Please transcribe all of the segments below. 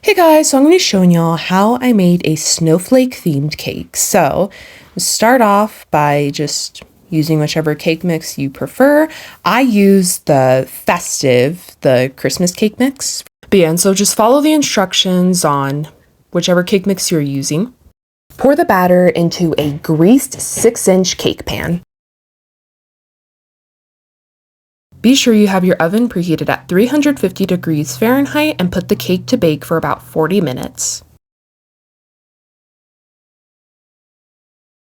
Hey guys, so I'm going to be showing y'all how I made a snowflake themed cake. So start off by just using whichever cake mix you prefer. I use the festive, the Christmas cake mix. But yeah, and so just follow the instructions on whichever cake mix you're using. Pour the batter into a greased 6-inch cake pan. Be sure you have your oven preheated at 350 degrees Fahrenheit and put the cake to bake for about 40 minutes.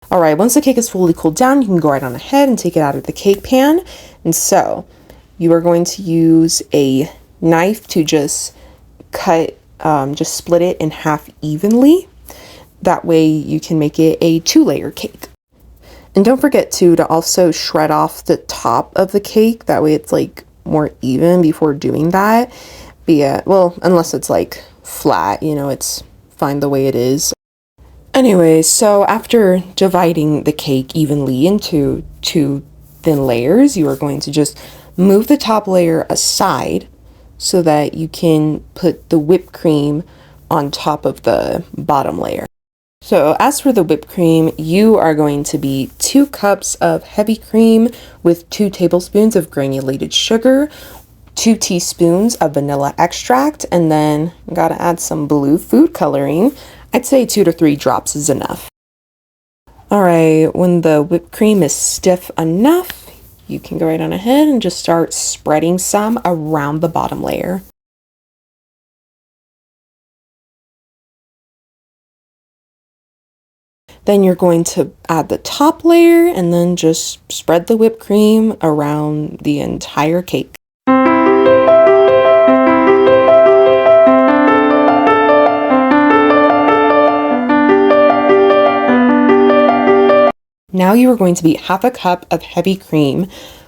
Alright, once the cake is fully cooled down, you can go right on ahead and take it out of the cake pan. And so, you are going to use a knife to just just split it in half evenly. That way you can make it a 2-layer cake. And don't forget to also shred off the top of the cake. That way it's like more even before doing that. But yeah, well, unless it's like flat, it's fine the way it is. Anyway, so after dividing the cake evenly into 2 thin layers, you are going to just move the top layer aside so that you can put the whipped cream on top of the bottom layer. So as for the whipped cream, you are going to be 2 cups of heavy cream with 2 tablespoons of granulated sugar, 2 teaspoons of vanilla extract, and then you gotta add some blue food coloring. I'd say 2 to 3 drops is enough. Alright, when the whipped cream is stiff enough, you can go right on ahead and just start spreading some around the bottom layer. Then you're going to add the top layer and then just spread the whipped cream around the entire cake. Now you are going to beat half a cup of heavy cream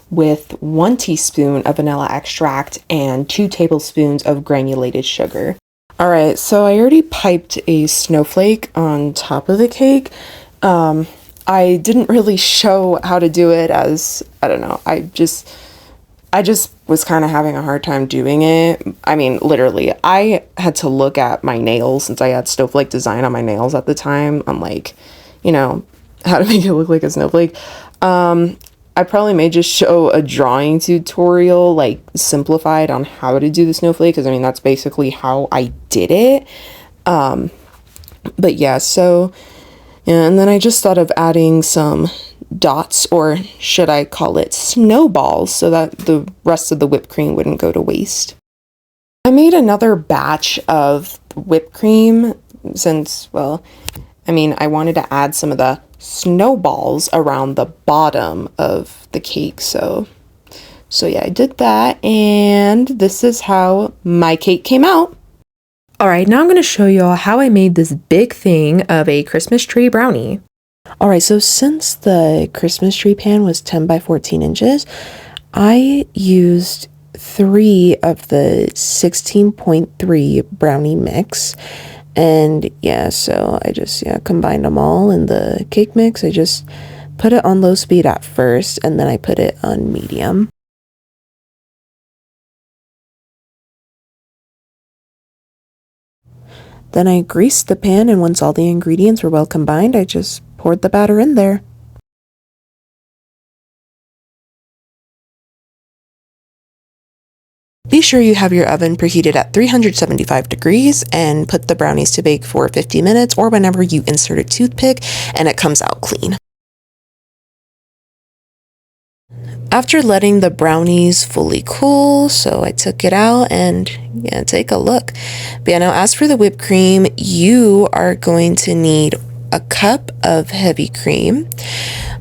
with 1 teaspoon of vanilla extract and 2 tablespoons of granulated sugar. Alright, so I already piped a snowflake on top of the cake. I didn't really show how to do it as, I don't know, I just was kind of having a hard time doing it. I mean, literally, I had to look at my nails since I had snowflake design on my nails at the time. I'm like, how to make it look like a snowflake. I probably may just show a drawing tutorial, like simplified on how to do the snowflake, because I mean, that's basically how I did it. But yeah, so, and then I just thought of adding some dots, or should I call it snowballs, so that the rest of the whipped cream wouldn't go to waste. I made another batch of whipped cream since, well, I mean, I wanted to add some of the snowballs around the bottom of the cake, so yeah, I did that, and this is how my cake came out. Alright, now I'm going to show you all how I made this big thing of a Christmas tree brownie. Alright, so since the Christmas tree pan was 10 by 14 inches, I used 3 of the 16.3 brownie mix. And yeah, so I just combined them all in the cake mix. I just put it on low speed at first, and then I put it on medium. Then I greased the pan, and once all the ingredients were well combined, I just poured the batter in there. Be sure you have your oven preheated at 375 degrees and put the brownies to bake for 50 minutes or whenever you insert a toothpick and it comes out clean. After letting the brownies fully cool, so I took it out and take a look. But yeah, now as for the whipped cream, you are going to need a cup of heavy cream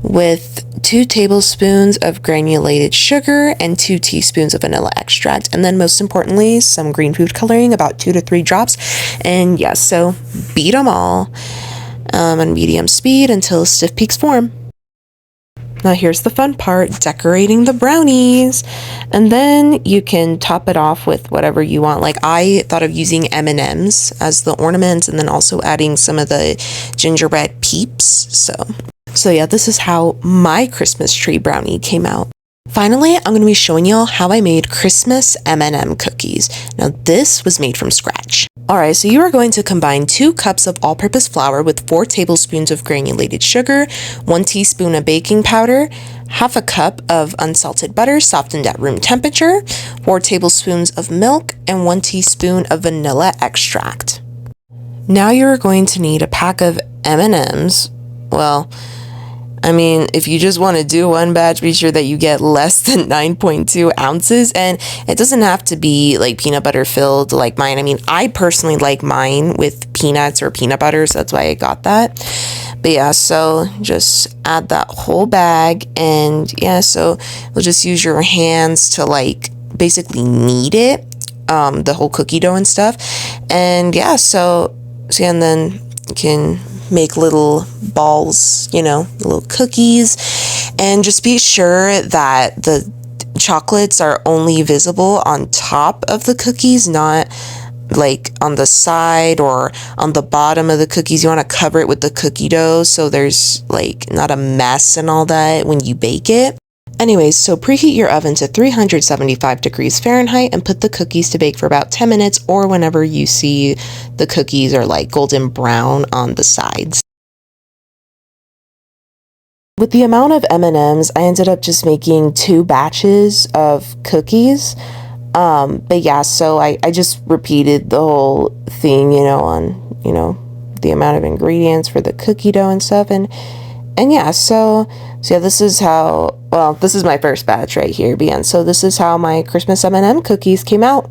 with 2 tablespoons of granulated sugar and 2 teaspoons of vanilla extract, and then most importantly some green food coloring, about 2 to 3 drops. And yeah, so beat them all on medium speed until stiff peaks form. Now here's the fun part, decorating the brownies. And then you can top it off with whatever you want. Like I thought of using M&Ms as the ornaments, and then also adding some of the gingerbread peeps. So yeah, this is how my Christmas tree brownie came out. Finally, I'm going to be showing y'all how I made Christmas M&M cookies. Now this was made from scratch. Alright, so you are going to combine 2 cups of all-purpose flour with 4 tablespoons of granulated sugar, 1 teaspoon of baking powder, half a cup of unsalted butter softened at room temperature, 4 tablespoons of milk, and 1 teaspoon of vanilla extract. Now you're going to need a pack of M&Ms. Well, I mean, if you just want to do one batch, be sure that you get less than 9.2 ounces. And it doesn't have to be like peanut butter filled like mine. I mean, I personally like mine with peanuts or peanut butter, so that's why I got that. But yeah, so just add that whole bag. And yeah, so we'll just use your hands to like basically knead it, the whole cookie dough and stuff. And yeah, so yeah, and then you can make little balls, you know, little cookies, and just be sure that the chocolates are only visible on top of the cookies, not like on the side or on the bottom of the cookies. You want to cover it with the cookie dough so there's like not a mess and all that when you bake it. Anyways, so preheat your oven to 375 degrees Fahrenheit and put the cookies to bake for about 10 minutes or whenever you see the cookies are like golden brown on the sides. With the amount of M&Ms, I ended up just making 2 batches of cookies. But yeah, so I just repeated the whole thing, you know, on, you know, the amount of ingredients for the cookie dough and stuff. And yeah, so yeah, this is how, well, this is my first batch right here, but yeah, so this is how my Christmas M&M cookies came out.